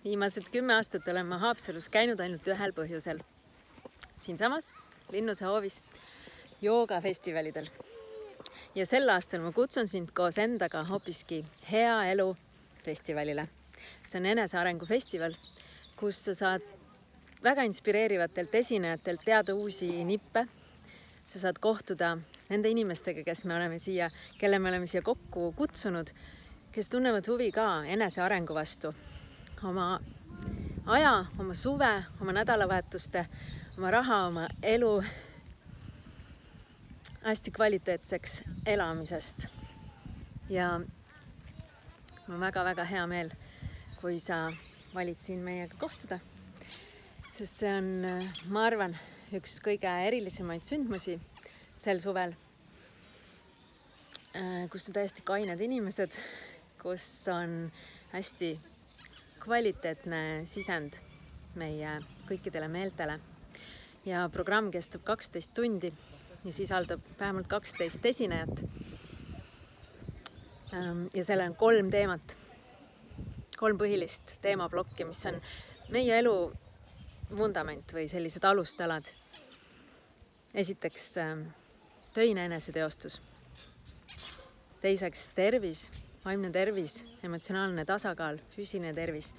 Viimased 10 aastat olen ma Haapsalus käinud ainult ühel põhjusel. Siinsamas Linnuse hoovis joogafestivalidel. Ja sel aastal ma kutsun sind koos endaga hoopiski Hea elu festivalile. See on enesearengu festival, kus sa saad väga inspireerivatelt esinejatelt teada uusi nippe. Sa saad kohtuda nende inimestega, kelle me oleme siia kokku kutsunud, kes tunnevad huvi ka enesearengu vastu. Oma aja, oma suve, oma nädalavahetuste, oma raha, oma elu hästi kvaliteetseks elamisest. Ja mul on väga hea meel, kui sa valid siin meiega kohtuda. Sest see on, ma arvan, üks kõige erilisemaid sündmusi sel suvel, kus on täiesti kained inimesed, kus on hästi kvaliteetne sisend meie kõikidele meeltele. Ja programm kestab 12 tundi ja sisaldab vähemalt 12 esinejat. Ja seal on 3 teemat, 3 põhilist teemablokki, mis on meie elu vundament või sellised alustalad. Esiteks töine eneseteostus. Teiseks tervis, vaimne tervis, emotsionaalne tasakaal, füüsiline tervis,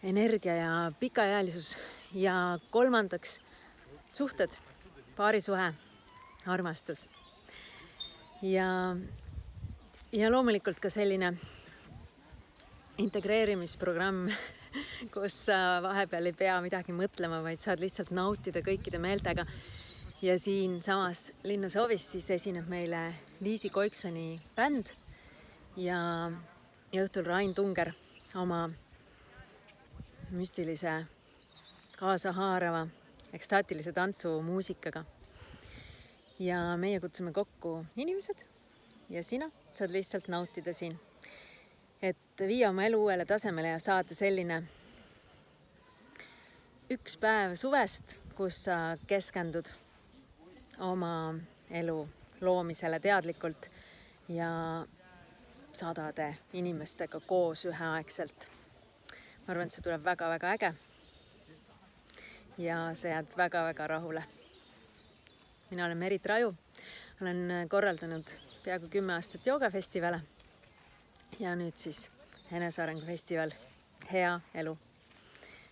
energia ja pikaealisus. Ja 3. suhted, paarisuhe, armastus. Ja loomulikult ka selline integreerimisprogramm, kus sa vahepeal ei pea midagi mõtlema, vaid saad lihtsalt nautida kõikide meeltega. Ja siin samas Linnuse hoovis siis esineb meile Liisi Koiksoni bänd ja õhtul Rain Tunger oma müstilise, kaasahaarava, ekstaatilise tantsu muusikaga. Ja meie kutsume kokku inimesed ja sina saad lihtsalt nautida siin. Et viia oma elu uuele tasemele ja saada selline üks päev suvest, kus sa keskendud oma elu loomisele teadlikult ja sadade inimestega koos üheaegselt. Ma arvan, et see tuleb väga äge ja sa jääd väga rahule. Mina olen Merit Raju, olen korraldanud peaaegu 10 aastat joogafestivale ja nüüd siis enesearengu festival Hea elu.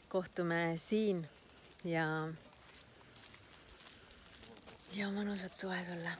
Kohtume siin ja mõnusat suve sulle.